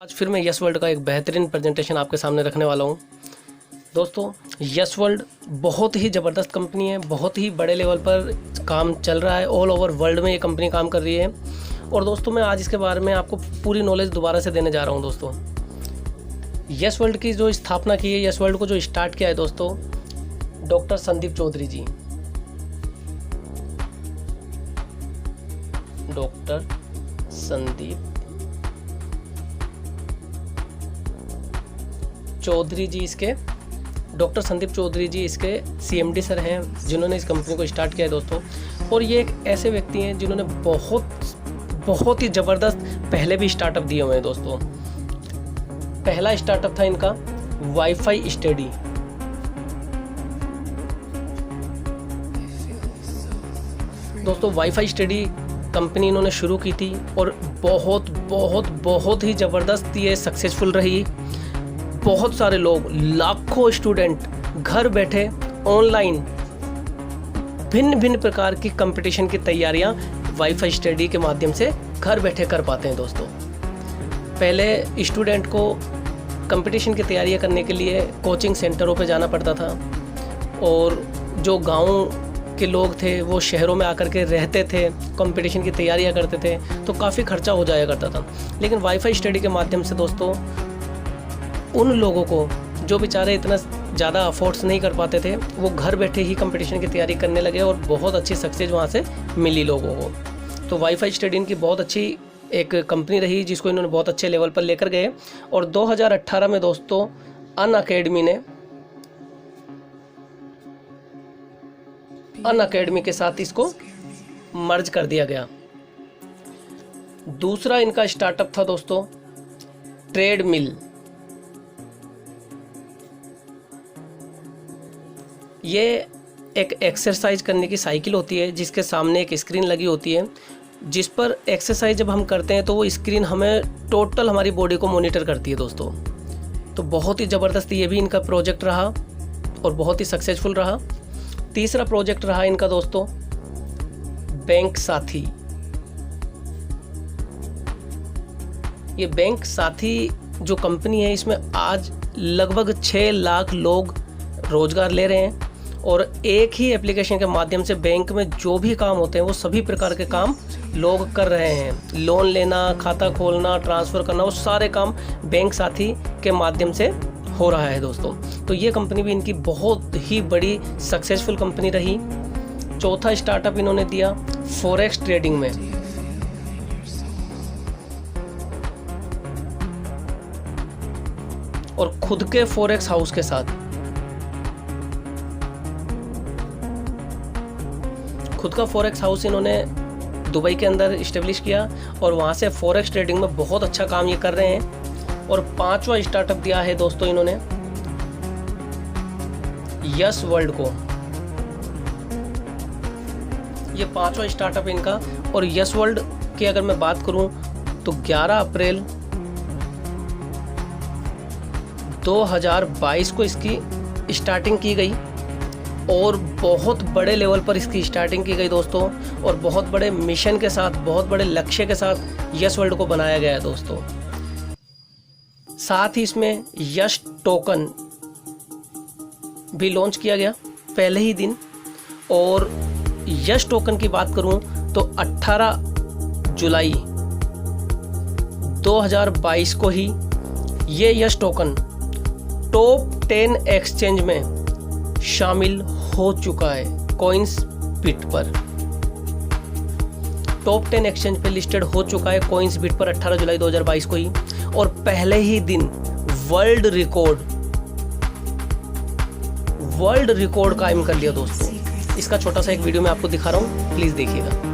आज फिर मैं यस वर्ल्ड का एक बेहतरीन प्रेजेंटेशन आपके सामने रखने वाला हूँ। दोस्तों, यस वर्ल्ड बहुत ही ज़बरदस्त कंपनी है, बहुत ही बड़े लेवल पर काम चल रहा है। ऑल ओवर वर्ल्ड में ये कंपनी काम कर रही है। और दोस्तों, मैं आज इसके बारे में आपको पूरी नॉलेज दोबारा से देने जा रहा हूँ। दोस्तों, यस वर्ल्ड की जो स्थापना की है, यस वर्ल्ड को जो स्टार्ट किया है दोस्तों, डॉक्टर संदीप चौधरी जी। डॉक्टर संदीप चौधरी जी डॉक्टर संदीप चौधरी जी इसके CMD सर हैं, जिन्होंने इस कंपनी को स्टार्ट किया है दोस्तों। और ये एक ऐसे व्यक्ति हैं जिन्होंने बहुत ही ज़बरदस्त पहले भी स्टार्टअप दिए हुए हैं दोस्तों। पहला स्टार्टअप था इनका वाईफाई स्टडी। दोस्तों, वाईफाई स्टडी कंपनी इन्होंने शुरू की थी और बहुत ही ज़बरदस्त ये सक्सेसफुल रही। बहुत सारे लोग, लाखों स्टूडेंट घर बैठे ऑनलाइन भिन्न प्रकार की कंपटीशन की तैयारियां वाईफाई स्टडी के माध्यम से घर बैठे कर पाते हैं दोस्तों। पहले स्टूडेंट को कंपटीशन की तैयारियां करने के लिए कोचिंग सेंटरों पे जाना पड़ता था, और जो गांव के लोग थे वो शहरों में आकर के रहते थे, कंपटीशन की तैयारियां करते थे, तो काफ़ी खर्चा हो जाया करता था। लेकिन वाईफाई स्टडी के माध्यम से दोस्तों, उन लोगों को जो बेचारे इतना ज़्यादा अफोर्ड्स नहीं कर पाते थे, वो घर बैठे ही कंपटीशन की तैयारी करने लगे और बहुत अच्छी सक्सेस वहाँ से मिली लोगों को। तो वाईफाई स्टडी इनकी बहुत अच्छी एक कंपनी रही, जिसको इन्होंने बहुत अच्छे लेवल पर लेकर गए। और 2018 में दोस्तों अनअकैडमी के साथ इसको मर्ज कर दिया गया। दूसरा इनका स्टार्टअप था दोस्तों ट्रेडमिल। ये एक एक्सरसाइज करने की साइकिल होती है, जिसके सामने एक स्क्रीन लगी होती है, जिस पर एक्सरसाइज जब हम करते हैं तो वो स्क्रीन हमें टोटल हमारी बॉडी को मॉनिटर करती है दोस्तों। तो बहुत ही ज़बरदस्त ये भी इनका प्रोजेक्ट रहा और बहुत ही सक्सेसफुल रहा। तीसरा प्रोजेक्ट रहा इनका दोस्तों बैंक साथी। ये बैंक साथी जो कंपनी है, इसमें आज लगभग 6 लाख लोग रोजगार ले रहे हैं, और एक ही एप्लीकेशन के माध्यम से बैंक में जो भी काम होते हैं वो सभी प्रकार के काम लोग कर रहे हैं। लोन लेना, खाता खोलना, ट्रांसफ़र करना, वो सारे काम बैंक साथी के माध्यम से हो रहा है दोस्तों। तो ये कंपनी भी इनकी बहुत ही बड़ी सक्सेसफुल कंपनी रही। चौथा स्टार्टअप इन्होंने दिया फॉरेक्स ट्रेडिंग में। और खुद के फॉरेक्स हाउस के साथ, खुद का फॉरेक्स हाउस इन्होंने दुबई के अंदर इस्टेब्लिश किया, और वहाँ से फॉरेक्स ट्रेडिंग में बहुत अच्छा काम ये कर रहे हैं। और 5वां स्टार्टअप दिया है दोस्तों इन्होंने यस वर्ल्ड को। ये 5वां स्टार्टअप इनका। और यस वर्ल्ड की अगर मैं बात करूं तो 11 अप्रैल 2022 को इसकी स्टार्टिंग की गई, और बहुत बड़े लेवल पर इसकी स्टार्टिंग की गई दोस्तों। और बहुत बड़े मिशन के साथ, बहुत बड़े लक्ष्य के साथ यस वर्ल्ड को बनाया गया है दोस्तों। साथ ही इसमें यस टोकन भी लॉन्च किया गया पहले ही दिन। और यस टोकन की बात करूं तो 18 जुलाई 2022 को ही ये यस टोकन टॉप 10 एक्सचेंज में शामिल हो चुका है। कॉइन्सबिट पर टॉप 10 एक्सचेंज पे लिस्टेड हो चुका है, कॉइन्सबिट पर 18 जुलाई 2022 को ही। और पहले ही दिन वर्ल्ड रिकॉर्ड कायम कर लिया दोस्तों। इसका छोटा सा एक वीडियो मैं आपको दिखा रहा हूँ, प्लीज देखिएगा।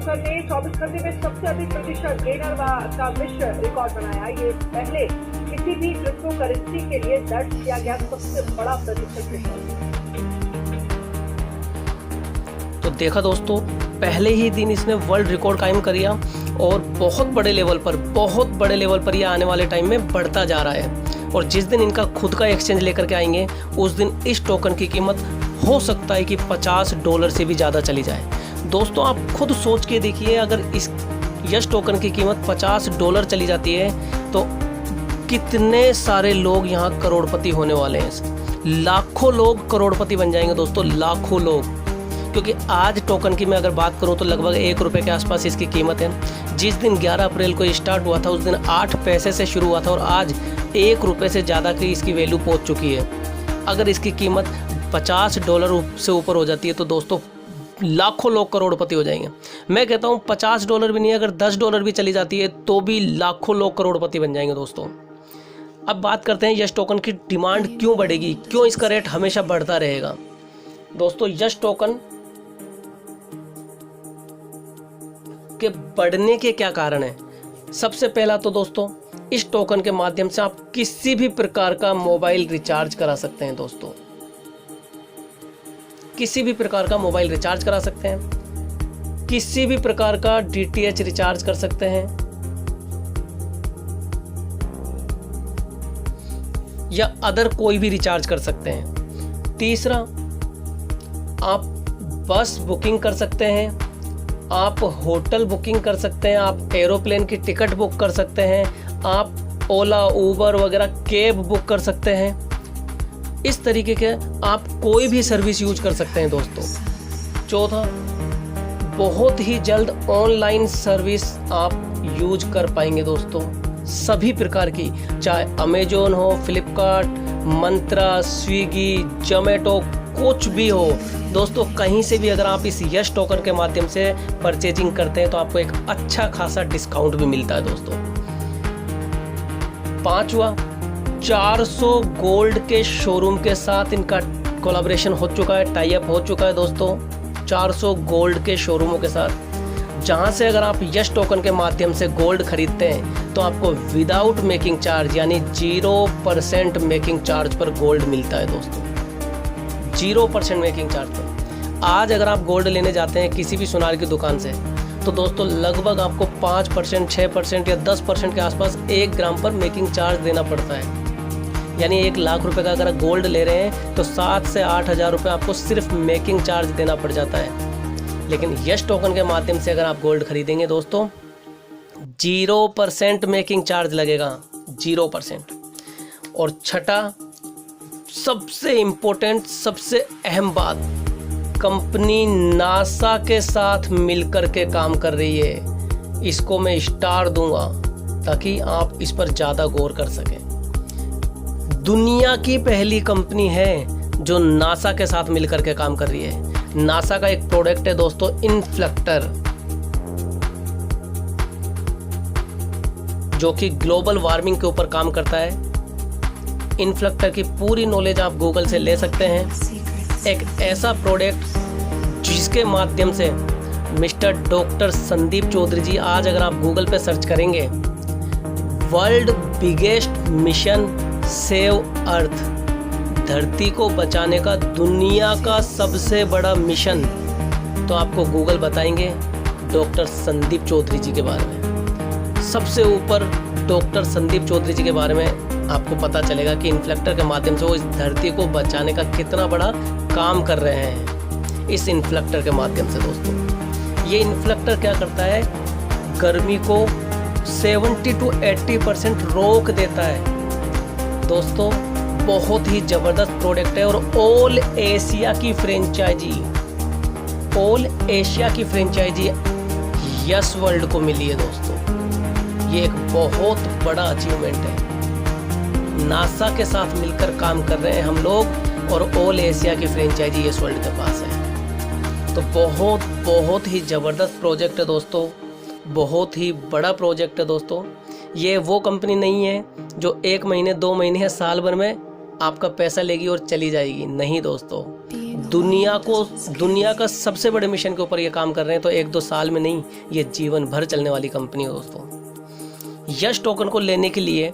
ने 24 घंटे में सबसे अधिक प्रतिशत गेनर का विश्व रिकॉर्ड बनाया। ये पहले किसी भी क्रिप्टो करेंसी के लिए दर्ज किया गया सबसे बड़ा प्रतिशत रिकॉर्ड। तो देखा दोस्तों, पहले ही दिन इसने वर्ल्ड रिकॉर्ड कायम कर लिया, और बहुत बड़े लेवल पर ये आने वाले टाइम में बढ़ता जा रहा है। और जिस दिन इनका खुद का एक्सचेंज लेकर के आएंगे, उस दिन इस टोकन की कीमत हो सकता है कि $50 से भी ज़्यादा चली जाए। दोस्तों आप खुद सोच के देखिए, अगर इस यश टोकन की कीमत $50 चली जाती है तो कितने सारे लोग यहाँ करोड़पति होने वाले हैं। लाखों लोग करोड़पति बन जाएंगे दोस्तों, लाखों लोग। क्योंकि आज टोकन की मैं अगर बात करूं तो लगभग ₹1 के आसपास इसकी कीमत है। जिस दिन 11 अप्रैल को स्टार्ट हुआ था उस दिन 8 पैसे से शुरू हुआ था और आज ₹1 से ज़्यादा की इसकी वैल्यू पहुंच चुकी है। अगर इसकी कीमत $50 से ऊपर हो जाती है तो दोस्तों लाखों लोग करोड़पति हो जाएंगे। मैं कहता हूँ $50 भी नहीं, अगर $10 भी चली जाती है तो भी लाखों लोग करोड़पति बन जाएंगे दोस्तों। अब बात करते हैं यश टोकन की डिमांड क्यों बढ़ेगी, क्यों इसका रेट हमेशा बढ़ता रहेगा। दोस्तों यश टोकन के बढ़ने के क्या कारण है। सबसे पहला तो दोस्तों इस टोकन के माध्यम से आप किसी भी प्रकार का मोबाइल रिचार्ज करा सकते हैं दोस्तों, किसी भी प्रकार का मोबाइल रिचार्ज करा सकते हैं, किसी भी प्रकार का DTH रिचार्ज कर सकते हैं या अदर कोई भी रिचार्ज कर सकते हैं। तीसरा, आप बस बुकिंग कर सकते हैं, आप होटल बुकिंग कर सकते हैं, आप एरोप्लेन की टिकट बुक कर सकते हैं, आप ओला उबर वगैरह कैब बुक कर सकते हैं। इस तरीके के आप कोई भी सर्विस यूज कर सकते हैं दोस्तों। चौथा, बहुत ही जल्द ऑनलाइन सर्विस आप यूज कर पाएंगे दोस्तों, सभी प्रकार की, चाहे अमेजोन हो, फ्लिपकार्ट, मंत्रा, स्विगी, जोमेटो, कुछ भी हो दोस्तों, कहीं से भी अगर आप इस यश टोकन के माध्यम से परचेजिंग करते हैं तो आपको एक अच्छा खासा डिस्काउंट भी मिलता है दोस्तों। पांचवा, 400 गोल्ड के शोरूम के साथ इनका कोलैबोरेशन हो चुका है, टाई अप हो चुका है दोस्तों, 400 गोल्ड के शोरूमों के साथ, जहां से अगर आप यश टोकन के माध्यम से गोल्ड खरीदते हैं तो आपको विदाउट मेकिंग चार्ज यानी 0% मेकिंग चार्ज पर गोल्ड मिलता है दोस्तों, 0% मेकिंग चार्ज पर। आज अगर आप गोल्ड लेने जाते हैं किसी भी सुनार की दुकान से तो दोस्तों लगभग आपको 5%, 6% या 10% के आसपास 1 ग्राम पर मेकिंग चार्ज देना पड़ता है। यानी 1 लाख रुपए का अगर गोल्ड ले रहे हैं तो 7 से 8 हज़ार रुपये आपको सिर्फ मेकिंग चार्ज देना पड़ जाता है। लेकिन यश टोकन के माध्यम से अगर आप गोल्ड खरीदेंगे दोस्तों 0% मेकिंग चार्ज लगेगा, 0%। और छठा, सबसे इम्पोर्टेंट, सबसे अहम बात, कंपनी नासा के साथ मिलकर के काम कर रही है। इसको मैं स्टार दूंगा ताकि आप इस पर ज़्यादा गौर कर सकें। दुनिया की पहली कंपनी है जो नासा के साथ मिलकर के काम कर रही है। नासा का एक प्रोडक्ट है दोस्तों इनफ्लेक्टर, जो कि ग्लोबल वार्मिंग के ऊपर काम करता है। इनफ्लेक्टर की पूरी नॉलेज आप गूगल से ले सकते हैं। एक ऐसा प्रोडक्ट जिसके माध्यम से मिस्टर डॉक्टर संदीप चौधरी जी, आज अगर आप गूगल पे सर्च करेंगे world biggest mission save earth, धरती को बचाने का दुनिया का सबसे बड़ा मिशन, तो आपको गूगल बताएंगे डॉक्टर संदीप चौधरी जी के बारे में। सबसे ऊपर डॉक्टर संदीप चौधरी जी के बारे में आपको पता चलेगा कि इनफ्लेक्टर के माध्यम से वो इस धरती को बचाने का कितना बड़ा काम कर रहे हैं। इस इनफ्लेक्टर के माध्यम से दोस्तों, ये इनफ्लेक्टर क्या करता है, गर्मी को 70 to 80% रोक देता है दोस्तों। बहुत ही ज़बरदस्त प्रोडक्ट है और ऑल एशिया की फ्रेंचाइजी यस वर्ल्ड को मिली है दोस्तों। ये एक बहुत बड़ा अचीवमेंट है। नासा के साथ मिलकर काम कर रहे हैं हम लोग और ऑल एशिया की फ्रेंचाइजी यस वर्ल्ड के पास है। तो बहुत ही ज़बरदस्त प्रोजेक्ट है दोस्तों, बहुत ही बड़ा प्रोजेक्ट है दोस्तों। ये वो कंपनी नहीं है जो 1 महीने 2 महीने या साल भर में आपका पैसा लेगी और चली जाएगी। नहीं दोस्तों, दुनिया का सबसे बड़े मिशन के ऊपर ये काम कर रहे हैं। तो 1-2 साल में नहीं, ये जीवन भर चलने वाली कंपनी है दोस्तों। यश टोकन को लेने के लिए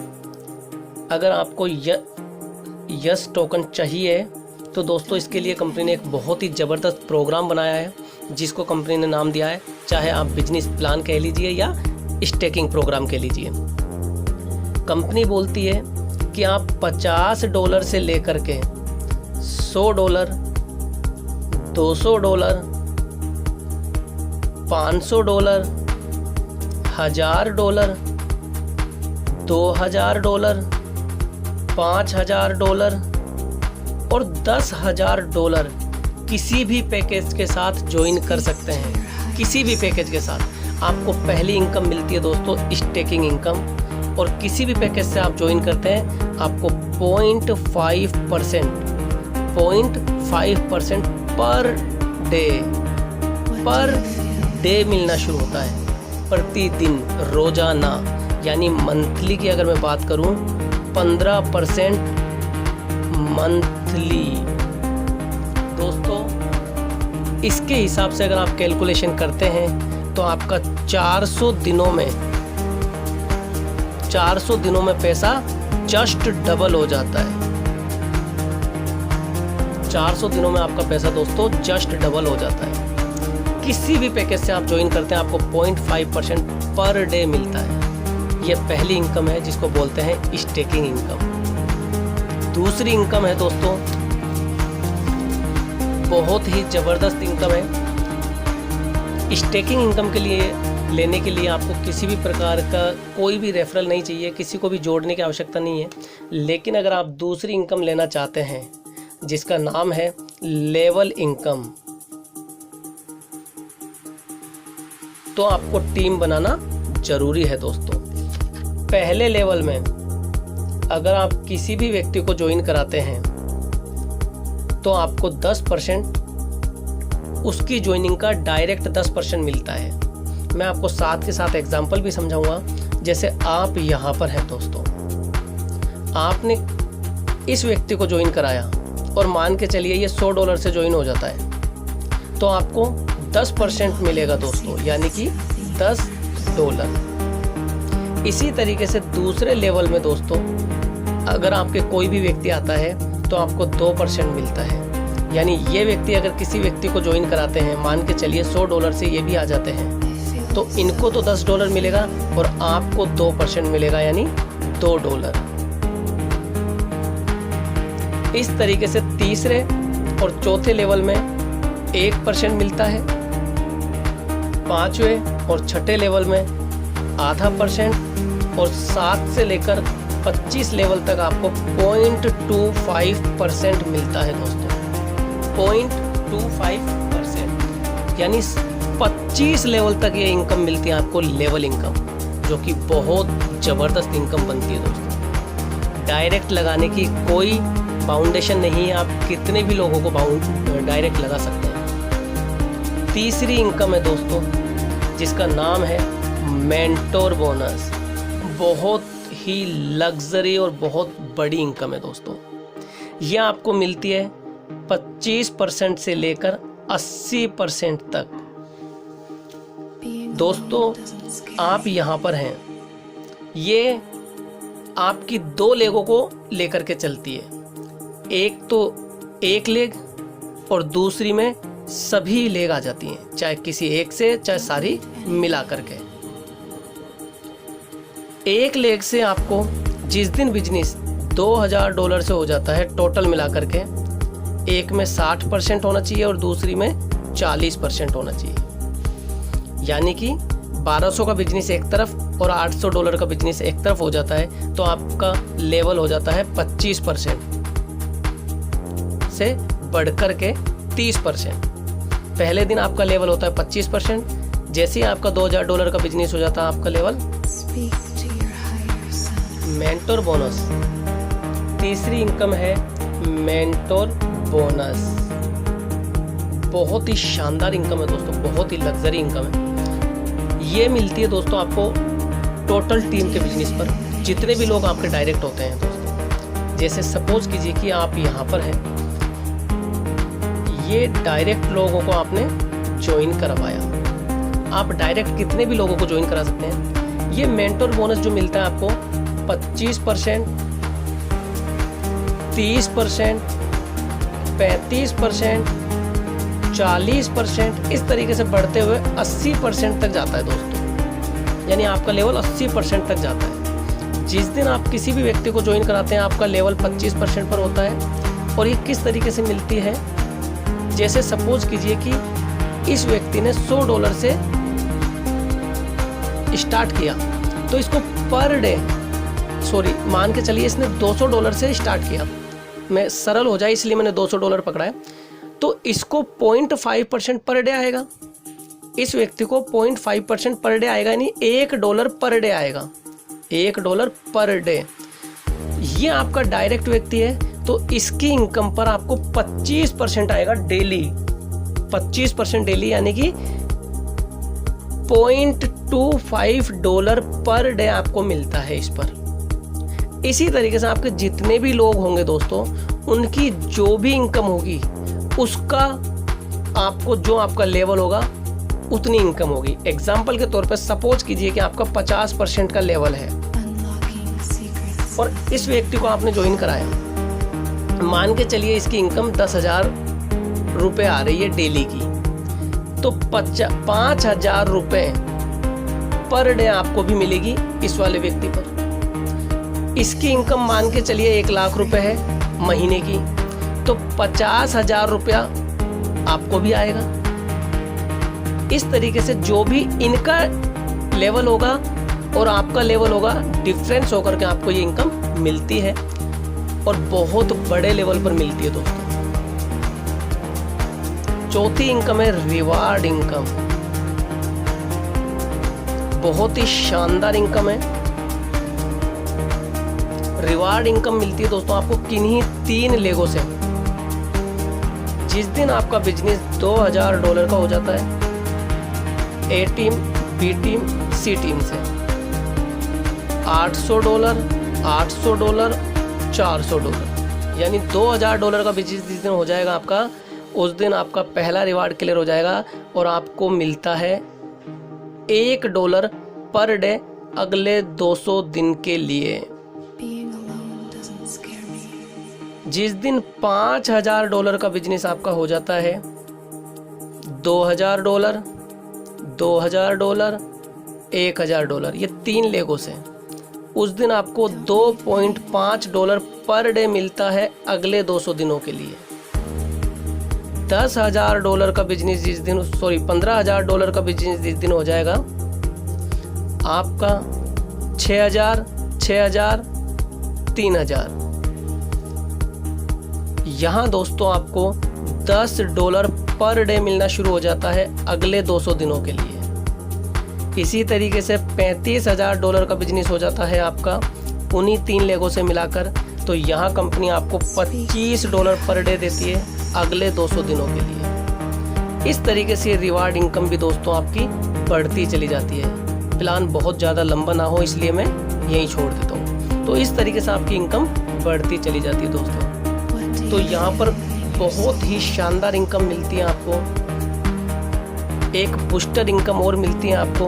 अगर आपको यश टोकन चाहिए तो दोस्तों इसके लिए कंपनी ने एक बहुत ही ज़बरदस्त प्रोग्राम बनाया है, जिसको कंपनी ने नाम दिया है, चाहे आप बिजनेस प्लान कह लीजिए या स्टेकिंग प्रोग्राम कह लीजिए। कंपनी बोलती है कि आप $50 से लेकर के $100, $200, $500, $1000, $2000, $5000 और $10,000 किसी भी पैकेज के साथ ज्वाइन कर सकते हैं। किसी भी पैकेज के साथ आपको पहली इनकम मिलती है दोस्तों स्टेकिंग इनकम, और किसी भी पैकेज से आप ज्वाइन करते हैं आपको 0.5% पर डे मिलना शुरू होता है, प्रतिदिन, रोजाना, यानी मंथली की अगर मैं बात करूं 15% मंथली। दोस्तों इसके हिसाब से अगर आप कैलकुलेशन करते हैं तो आपका 400 दिनों में पैसा जस्ट डबल हो जाता है। 400 दिनों में आपका पैसा दोस्तों जस्ट डबल हो जाता है। किसी भी पैकेज से आप ज्वाइन करते हैं आपको 0.5% पर डे मिलता है। यह पहली इनकम है जिसको बोलते हैं स्टेकिंग इनकम। दूसरी इनकम है दोस्तों, बहुत ही ज़बरदस्त इनकम है। स्टेकिंग इनकम के लिए लेने के लिए आपको किसी भी प्रकार का कोई भी रेफरल नहीं चाहिए, किसी को भी जोड़ने की आवश्यकता नहीं है। लेकिन अगर आप दूसरी इनकम लेना चाहते हैं जिसका नाम है लेवल इनकम, तो आपको टीम बनाना जरूरी है दोस्तों। पहले लेवल में अगर आप किसी भी व्यक्ति को ज्वाइन कराते हैं तो आपको 10% उसकी ज्वाइनिंग का डायरेक्ट 10% मिलता है। मैं आपको साथ के साथ एग्जांपल भी समझाऊंगा। जैसे आप यहाँ पर हैं दोस्तों, आपने इस व्यक्ति को ज्वाइन कराया और मान के चलिए ये $100 से ज्वाइन हो जाता है, तो आपको 10% मिलेगा दोस्तों, यानी कि $10। इसी तरीके से दूसरे लेवल में दोस्तों अगर आपके कोई भी व्यक्ति आता है तो आपको 2% मिलता है। यानी ये व्यक्ति अगर किसी व्यक्ति को ज्वाइन कराते हैं, मान के चलिए $100 से ये भी आ जाते हैं, तो इनको तो $10 मिलेगा और आपको 2% मिलेगा, यानी $2। इस तरीके से तीसरे और चौथे लेवल में 1% मिलता है, पांचवें और छठे लेवल में ½ और 7 से लेकर 25 लेवल तक आपको 0.25% मिलता है दोस्तों। 0.25%, यानी 25 लेवल तक ये इनकम मिलती है आपको, लेवल इनकम, जो कि बहुत ज़बरदस्त इनकम बनती है दोस्तों। डायरेक्ट लगाने की कोई फाउंडेशन नहीं है, आप कितने भी लोगों को डायरेक्ट लगा सकते हैं। तीसरी इनकम है दोस्तों जिसका नाम है मेंटोर बोनस। बहुत ही लग्जरी और बहुत बड़ी इनकम है दोस्तों। यह आपको मिलती है 25% से लेकर 80% तक। दोस्तों आप यहाँ पर हैं, ये आपकी 2 लेगों को लेकर के चलती है। एक तो एक लेग और दूसरी में सभी लेग आ जाती हैं, चाहे किसी एक से, चाहे सारी मिला करके। एक लेग से आपको जिस दिन बिजनेस $2000 से हो जाता है टोटल मिला करके, एक में 60% होना चाहिए और दूसरी में 40% होना चाहिए। यानी कि 1200 का बिजनेस एक तरफ और $800 का बिजनेस एक तरफ हो जाता है, तो आपका लेवल हो जाता है 25% से बढ़कर के 30%। पहले दिन आपका लेवल होता है 25%, जैसे ही आपका $2000 का बिजनेस हो जाता है आपका लेवल मेंटोर बोनस। तीसरी इनकम है मेंटोर बोनस। बहुत ही शानदार इनकम है दोस्तों, बहुत ही लग्जरी इनकम है। ये मिलती है दोस्तों आपको टोटल टीम के बिजनेस पर, जितने भी लोग आपके डायरेक्ट होते हैं दोस्तों। जैसे सपोज कीजिए कि आप यहाँ पर हैं, ये डायरेक्ट लोगों को आपने ज्वाइन करवाया। आप डायरेक्ट कितने भी लोगों को ज्वाइन करा सकते हैं। ये मेंटोर बोनस जो मिलता है आपको 25%, 30%, 35%, 40%, इस तरीके से बढ़ते हुए 80% तक जाता है दोस्तों। यानी आपका लेवल 80% तक जाता है। जिस दिन आप किसी भी व्यक्ति को ज्वाइन कराते हैं आपका लेवल 25% पर होता है। और ये किस तरीके से मिलती है, जैसे सपोज कीजिए कि इस व्यक्ति ने $100 से स्टार्ट किया, तो इसको पर डे मान के चलिए इसने $200 से स्टार्ट किया, मैं सरल हो जाए इसलिए मैंने $200 पकड़ा है, तो इसको 0.5% पर डे आएगा। इस व्यक्ति को 0.5% पर डे आएगा, यानी $1 पर डे आएगा, $1 पर डे। ये आपका डायरेक्ट व्यक्ति है, तो इसकी इनकम पर आपको 25% आएगा डेली, 25% डेली, यानी कि $0.25 पर डे आपको मिलता है इस पर। इसी तरीके से आपके जितने भी लोग होंगे दोस्तों, उनकी जो भी इनकम होगी उसका आपको जो आपका लेवल होगा उतनी इनकम होगी। एग्जाम्पल के तौर पर सपोज कीजिए कि आपका 50% का लेवल है और इस व्यक्ति को आपने ज्वाइन कराया, मान के चलिए इसकी इनकम 10,000 रुपये आ रही है डेली की, तो 5,000 रुपये पर डे आपको भी मिलेगी इस वाले व्यक्ति पर। इसकी इनकम मान के चलिए 1 लाख रुपए है महीने की, तो 50,000 रुपया आपको भी आएगा। इस तरीके से जो भी इनका लेवल होगा और आपका लेवल होगा, डिफरेंस होकर के आपको ये इनकम मिलती है और बहुत बड़े लेवल पर मिलती है दोस्तों। चौथी इनकम है रिवार्ड इनकम, बहुत ही शानदार इनकम है। रिवार्ड इनकम मिलती है दोस्तों आपको किन्हीं 3 लेगों से। जिस दिन आपका बिजनेस $2,000 का हो जाता है, ए टीम, बी टीम, सी टीम से $800, $800, $400, यानी $2,000 का बिजनेस जिस दिन हो जाएगा आपका, उस दिन आपका पहला रिवार्ड क्लियर हो जाएगा और आपको मिलता है $1 पर डे अगले 200 दिन के लिए। जिस दिन $5,000 का बिजनेस आपका हो जाता है, $2,000, $2,000, $1,000, ये 3 लेगों से, उस दिन आपको $2.5 पर डे मिलता है अगले 200 दिनों के लिए। $10,000 का बिजनेस जिस दिन, $15,000 का बिजनेस जिस दिन हो जाएगा, आपका 6,000, 6,000, 3,000। यहाँ दोस्तों आपको $10 पर डे मिलना शुरू हो जाता है अगले 200 दिनों के लिए। इसी तरीके से $35,000 का बिजनेस हो जाता है आपका उन्हीं 3 लेगों से मिलाकर, तो यहाँ कंपनी आपको $25 पर डे देती है अगले 200 दिनों के लिए। इस तरीके से रिवार्ड इनकम भी दोस्तों आपकी बढ़ती चली जाती है। प्लान बहुत ज़्यादा लंबा ना हो इसलिए मैं यहीं छोड़ देता हूँ। तो इस तरीके से आपकी इनकम बढ़ती चली जाती है दोस्तों। तो यहाँ पर बहुत ही शानदार इनकम मिलती है आपको। एक बूस्टर इनकम और मिलती है आपको,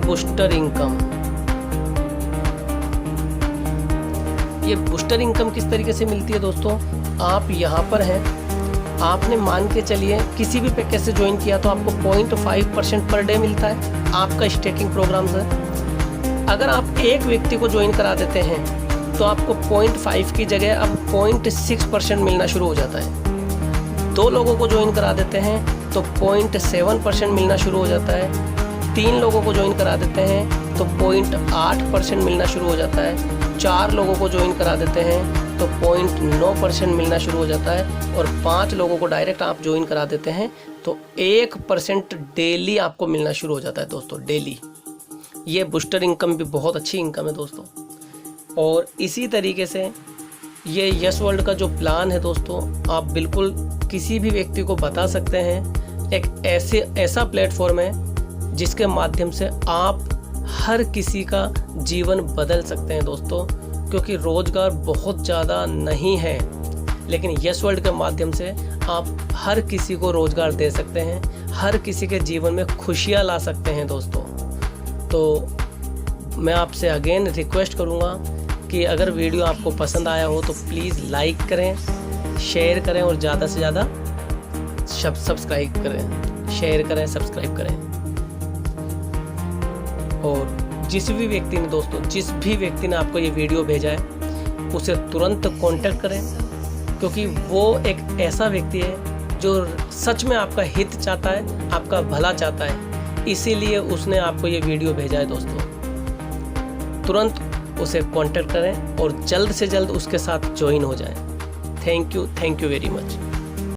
बूस्टर इनकम। ये बूस्टर इनकम किस तरीके से मिलती है दोस्तों, आप यहाँ पर हैं, आपने मान के चलिए किसी भी पैकेज से ज्वाइन किया तो आपको 0.5% पर डे मिलता है आपका स्टेकिंग प्रोग्राम से। अगर आप एक व्यक्ति को ज्वाइन करा देते हैं तो आपको 0.5 की जगह अब 0.6% मिलना शुरू हो जाता है। 2 लोगों को ज्वाइन करा देते हैं तो 0.7% मिलना शुरू हो जाता है। 3 लोगों को ज्वाइन करा देते हैं तो 0.8% मिलना शुरू हो जाता है। 4 लोगों को ज्वाइन करा देते हैं तो 0.9% मिलना शुरू हो जाता है। और 5 लोगों को डायरेक्ट आप ज्वाइन करा देते हैं तो 1% डेली आपको मिलना शुरू हो जाता है दोस्तों, डेली। ये बूस्टर इनकम भी बहुत अच्छी इनकम है दोस्तों। और इसी तरीके से ये यस वर्ल्ड का जो प्लान है दोस्तों, आप बिल्कुल किसी भी व्यक्ति को बता सकते हैं। एक ऐसा प्लेटफॉर्म है जिसके माध्यम से आप हर किसी का जीवन बदल सकते हैं दोस्तों, क्योंकि रोज़गार बहुत ज़्यादा नहीं है, लेकिन यस वर्ल्ड के माध्यम से आप हर किसी को रोज़गार दे सकते हैं, हर किसी के जीवन में खुशियाँ ला सकते हैं दोस्तों। तो मैं आपसे अगेन रिक्वेस्ट करूँगा कि अगर वीडियो आपको पसंद आया हो तो प्लीज़ लाइक करें, शेयर करें और ज़्यादा से ज़्यादा सब्सक्राइब करें, शेयर करें, सब्सक्राइब करें। और जिस भी व्यक्ति ने आपको ये वीडियो भेजा है उसे तुरंत कांटेक्ट करें, क्योंकि वो एक ऐसा व्यक्ति है जो सच में आपका हित चाहता है, आपका भला चाहता है, इसीलिए उसने आपको ये वीडियो भेजा है दोस्तों। तुरंत उसे कांटेक्ट करें और जल्द से जल्द उसके साथ ज्वाइन हो जाएं। Thank you very much.